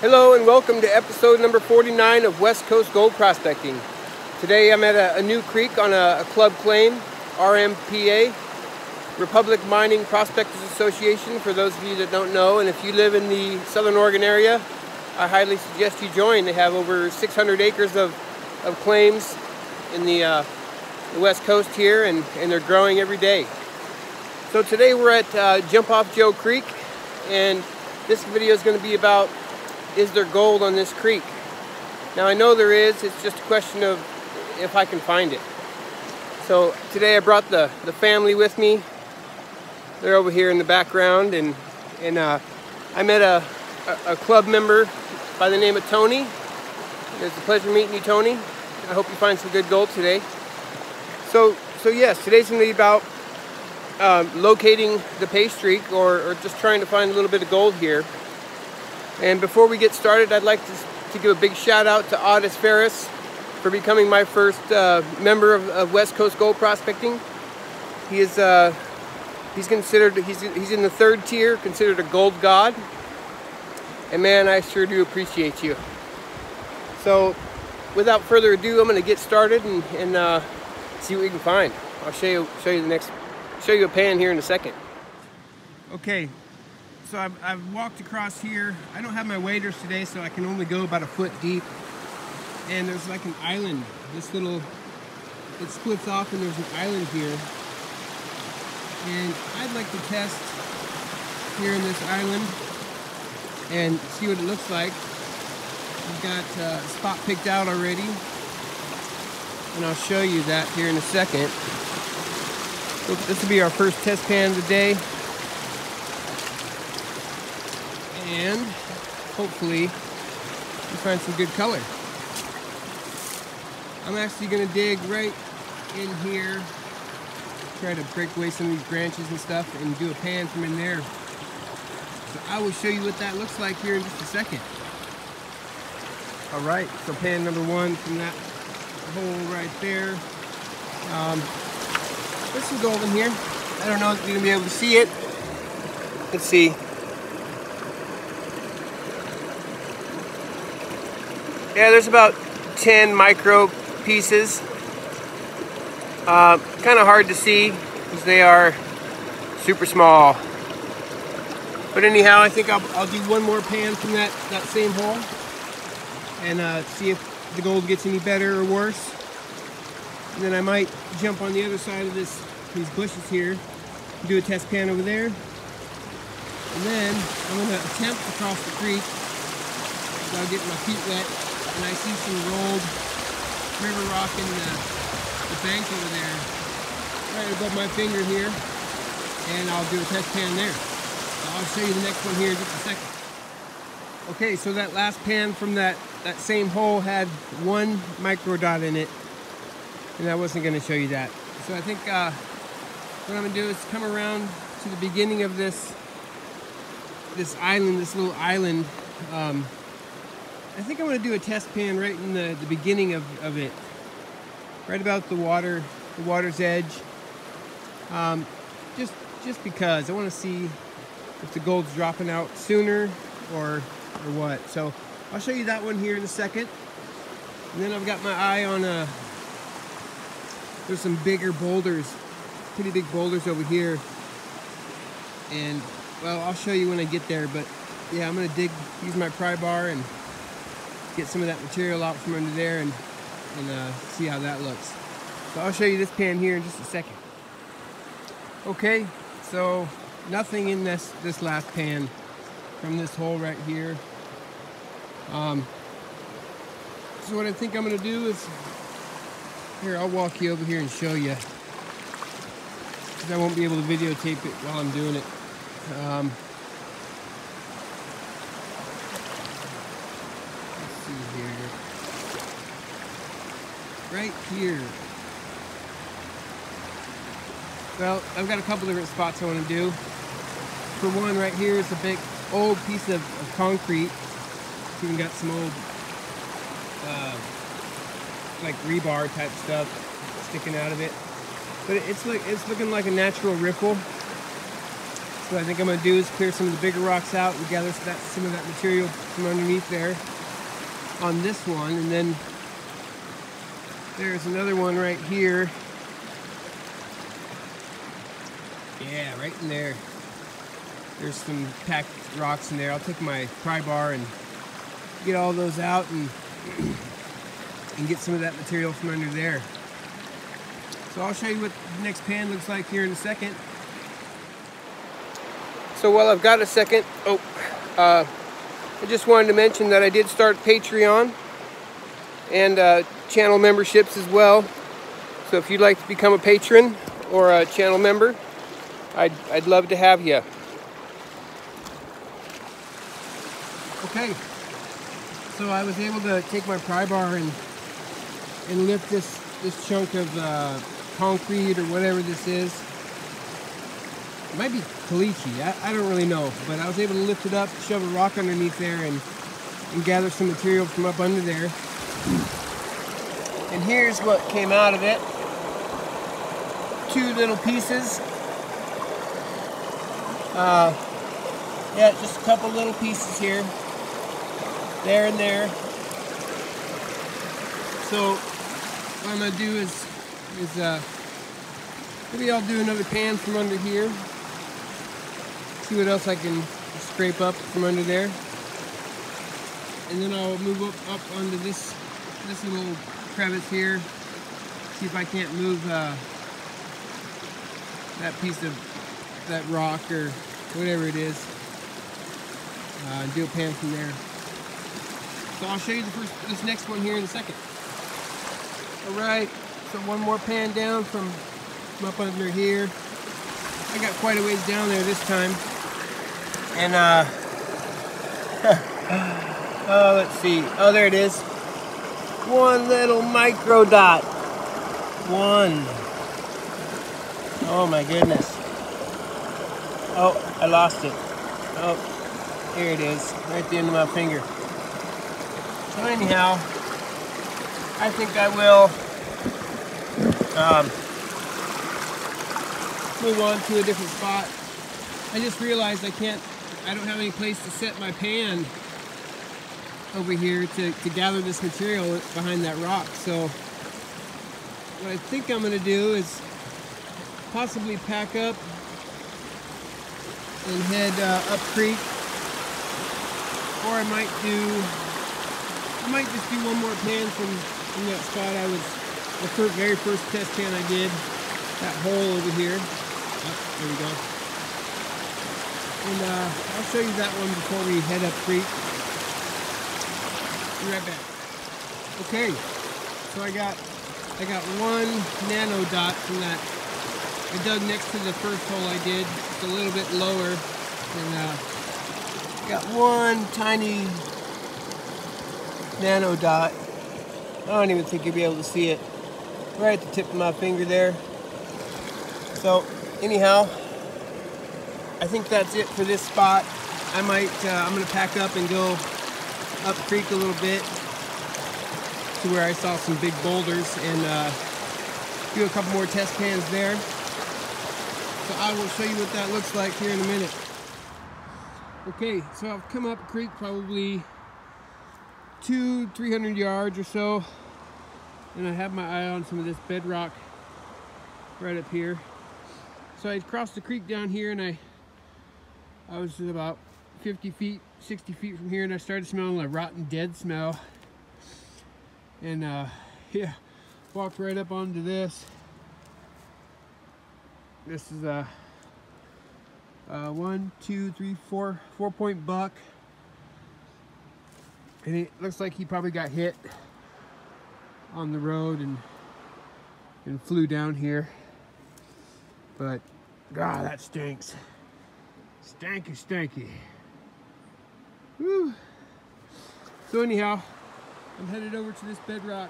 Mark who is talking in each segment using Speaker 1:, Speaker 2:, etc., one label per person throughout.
Speaker 1: Hello and welcome to episode number 49 of West Coast Gold Prospecting. Today I'm at a new creek on a club claim, RMPA, Republic Mining Prospectors Association, for those of you that don't know. And if you live in the Southern Oregon area, I highly suggest you join. They have over 600 acres of claims in the West Coast here, and they're growing every day. So today we're at Jump Off Joe Creek, and this video is going to be about, is there gold on this creek? Now I know there is, it's just a question of if I can find it. So today I brought the family with me. They're over here in the background, and I met a club member by the name of Tony. It's a pleasure meeting you, Tony. I hope you find some good gold today. So yes, today's going to be about locating the pay streak, or just trying to find a little bit of gold here. And before we get started, I'd like to give a big shout out to Otis Ferris for becoming my first member of West Coast Gold Prospecting. He's considered, he's in the third tier, considered a gold god. And man, I sure do appreciate you. So without further ado, I'm going to get started and see what we can find. I'll show you a pan here in a second. Okay, so I've walked across here. I don't have my waders today, so I can only go about a foot deep. And there's like an island. This little, it splits off and there's an island here. And I'd like to test here in this island and see what it looks like. I've got a spot picked out already, and I'll show you that here in a second. So this will be our first test pan of the day, and hopefully we find some good color. I'm actually going to dig right in here, try to break away some of these branches and stuff, and do a pan from in there. So I will show you what that looks like here in just a second. Alright, so pan number one from that hole right there. There's some gold in here. I don't know if you're going to be able to see it. Let's see. Yeah, there's about 10 micro pieces. Kind of hard to see because they are super small. But anyhow, I think I'll do one more pan from that same hole and see if the gold gets any better or worse. And then I might jump on the other side of these bushes here and do a test pan over there. And then I'm going to attempt to cross the creek without getting my feet wet. And I see some rolled river rock in the bank over there, right above my finger here. And I'll do a test pan there. I'll show you the next one here in just a second. Okay, so that last pan from that same hole had one micro dot in it, and I wasn't going to show you that. So I think what I'm going to do is come around to the beginning of this island, this little island. I think I'm going to do a test pan right in the beginning of it, right about the water's edge. Just because I want to see if the gold's dropping out sooner or what. So I'll show you that one here in a second. And then I've got my eye on there's some bigger boulders, pretty big boulders over here. And well, I'll show you when I get there, but yeah, I'm gonna use my pry bar and get some of that material out from under there and see how that looks. So I'll show you this pan here in just a second. Okay, so nothing in this last pan from this hole right here. So what I think I'm going to do is, here, I'll walk you over here and show you, because I won't be able to videotape it while I'm doing it. Let's see here. Right here. Well, I've got a couple different spots I want to do. For one, right here is a big old piece of concrete. It's even got some old like rebar type stuff sticking out of it. But it's looking like a natural riffle. So what I think I'm going to do is clear some of the bigger rocks out and gather some of that material from underneath there on this one. And then there's another one right here. Yeah, right in there. There's some packed rocks in there. I'll take my pry bar and get all those out and get some of that material from under there. So I'll show you what the next pan looks like here in a second. So while I've got a second, I just wanted to mention that I did start Patreon and channel memberships as well. So if you'd like to become a patron or a channel member, I'd love to have you. Okay, so I was able to take my pry bar and lift this chunk of concrete or whatever this is. It might be caliche, I don't really know, but I was able to lift it up, shove a rock underneath there, and gather some material from up under there. And here's what came out of it. 2 little pieces. Yeah, just a couple little pieces here. There and there. So what I'm going to do is maybe I'll do another pan from under here. See what else I can scrape up from under there. And then I'll move up onto this little crevice here. See if I can't move that piece of that rock or whatever it is. And do a pan from there. So I'll show you this next one here in a second. Alright, so one more pan down from up under here. I got quite a ways down there this time. And oh, let's see. Oh, there it is. One little micro dot. One. Oh my goodness. Oh, I lost it. Oh, here it is. Right at the end of my finger. So anyhow, I think I will move on to a different spot. I just realized I don't have any place to set my pan over here to gather this material behind that rock. So what I think I'm going to do is possibly pack up and head up creek, or I might just do one more pan from that spot the very first test pan I did, that hole over here. Oh, there we go. And I'll show you that one before we head up creek. Be right back. Okay, so I got 1 nano dot from that. I dug next to the first hole I did, just a little bit lower, and got 1 tiny nano dot. I don't even think you'll be able to see it. Right at the tip of my finger there. So anyhow, I think that's it for this spot. I'm gonna pack up and go up creek a little bit to where I saw some big boulders and do a couple more test pans there. So I will show you what that looks like here in a minute. Okay, so I've come up creek probably 200-300 yards or so, and I have my eye on some of this bedrock right up here. So I crossed the creek down here, and I was about 50 feet, 60 feet from here, and I started smelling a rotten dead smell. And yeah, walked right up onto this. This is a 1, 2, 3, 4-point buck. And it looks like he probably got hit on the road and flew down here. But God, that stinks. Stanky, stanky. Woo. So anyhow, I'm headed over to this bedrock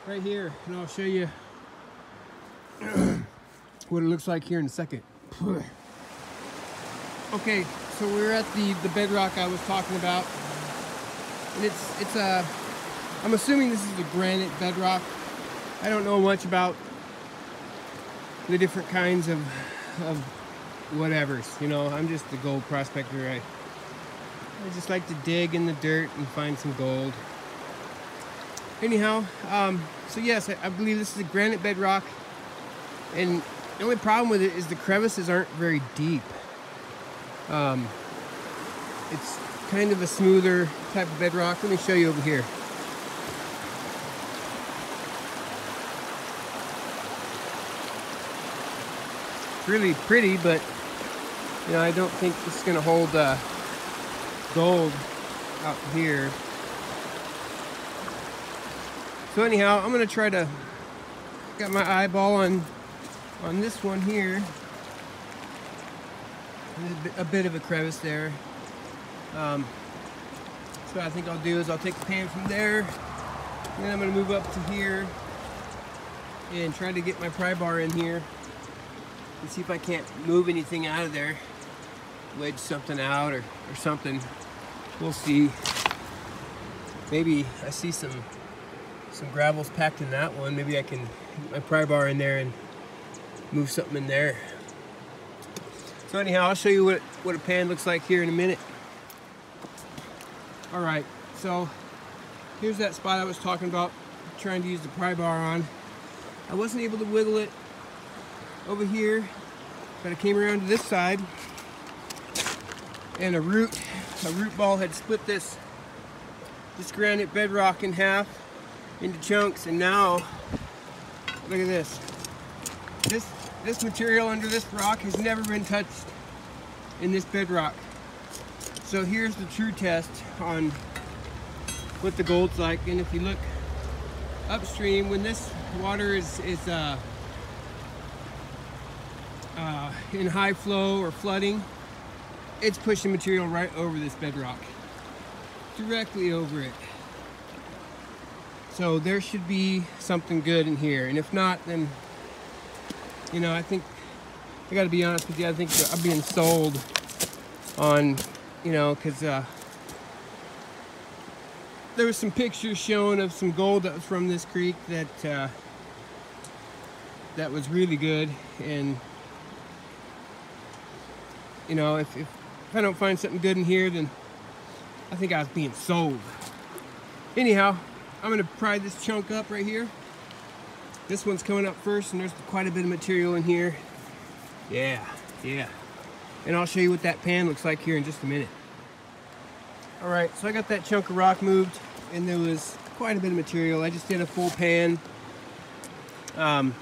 Speaker 1: right here, and I'll show you what it looks like here in a second. Okay, so we're at the bedrock I was talking about, and it's I'm assuming this is a granite bedrock. I don't know much about the different kinds of whatever's, you know. I'm just a gold prospector. I just like to dig in the dirt and find some gold. Anyhow, so yes, I believe this is a granite bedrock, and the only problem with it is the crevices aren't very deep. It's kind of a smoother type of bedrock. Let me show you over here. It's really pretty, but you know, I don't think this is going to hold gold out here. So anyhow, I'm going to try to got my eyeball on this one here. There's a bit of a crevice there. So what I think I'll do is I'll take the pan from there, and then I'm going to move up to here and try to get my pry bar in here and see if I can't move anything out of there, wedge something out or something. We'll see. Maybe I see some gravels packed in that one. Maybe I can get my pry bar in there and move something in there. So anyhow, I'll show you what a pan looks like here in a minute. All right, so here's that spot I was talking about, trying to use the pry bar on. I wasn't able to wiggle it over here, but I came around to this side, and a root ball had split this granite bedrock in half into chunks, and now look at this. This material under this rock has never been touched in this bedrock. So here's the true test on what the gold's like. And if you look upstream, when this water is in high flow or flooding, it's pushing material right over this bedrock, directly over it. So there should be something good in here, and if not, then you know, I think I got to be honest with you. I think I'm being sold on, you know, because there was some pictures shown of some gold that was from this creek that was really good, and you know, if I don't find something good in here, then I think I was being sold. Anyhow, I'm gonna pry this chunk up right here. This one's coming up first, and there's quite a bit of material in here. Yeah. And I'll show you what that pan looks like here in just a minute. All right, so I got that chunk of rock moved, and there was quite a bit of material. I just did a full pan. And,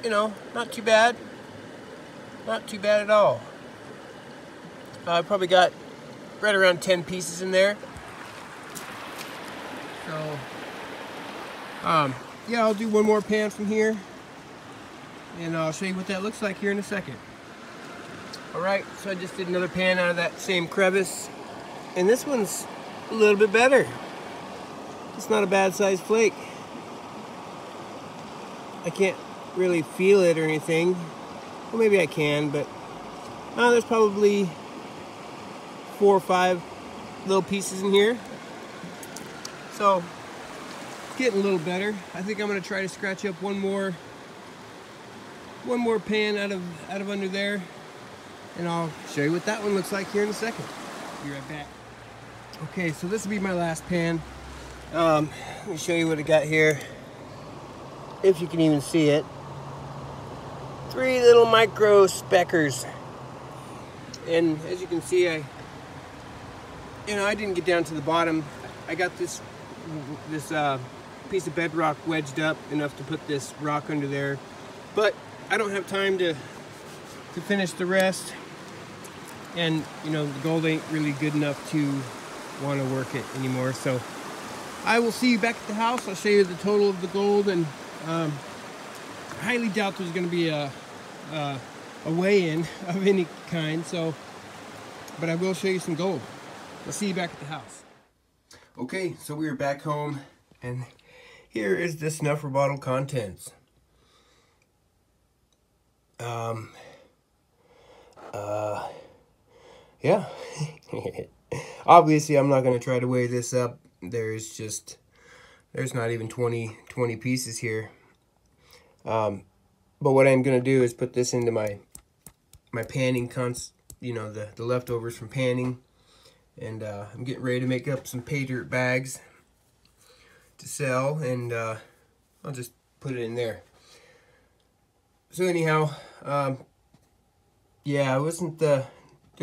Speaker 1: you know, not too bad. Not too bad at all. I probably got right around 10 pieces in there. So, yeah, I'll do one more pan from here, and I'll show you what that looks like here in a second. Alright, so I just did another pan out of that same crevice, and this one's a little bit better. It's not a bad sized flake. I can't really feel it or anything. Well, maybe I can, but there's probably 4 or 5 little pieces in here. So, it's getting a little better. I think I'm going to try to scratch up one more pan out of under there, and I'll show you what that one looks like here in a second. Be right back. Okay, so this will be my last pan. Let me show you what I got here, if you can even see it. 3 little micro speckers, and as you can see, I didn't get down to the bottom. I got this piece of bedrock wedged up enough to put this rock under there, but I don't have time to finish the rest, and you know, the gold ain't really good enough to want to work it anymore. So I will see you back at the house. I'll show you the total of the gold, and I highly doubt there's going to be a weigh-in of any kind, so, but I will show you some gold. I'll see you back at the house. Okay, so we are back home, and here is the snuffer bottle contents. Yeah. Obviously, I'm not going to try to weigh this up. There's not even 20 pieces here. But what I'm going to do is put this into my panning the leftovers from panning. And I'm getting ready to make up some pay dirt bags to sell, and I'll just put it in there. So anyhow, yeah, it wasn't the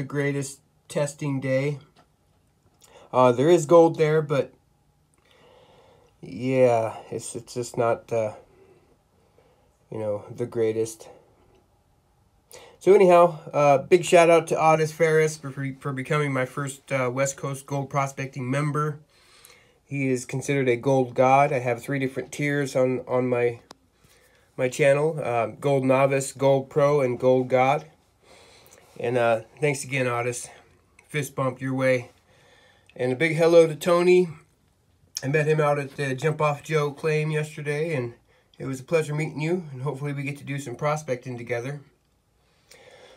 Speaker 1: greatest testing day. There is gold there, but yeah, it's just not the greatest. So anyhow, big shout out to Otis Ferris for becoming my first West Coast gold prospecting member. He is considered a gold god. I have 3 different tiers on my channel: Gold Novice, Gold Pro, and Gold God. And thanks again, Otis. Fist bump your way. And a big hello to Tony. I met him out at the Jump Off Joe claim yesterday, and it was a pleasure meeting you. And hopefully we get to do some prospecting together.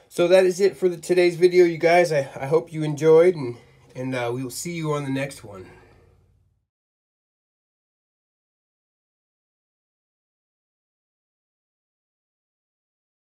Speaker 1: So that is it for today's video, you guys. I hope you enjoyed, and we will see you on the next one.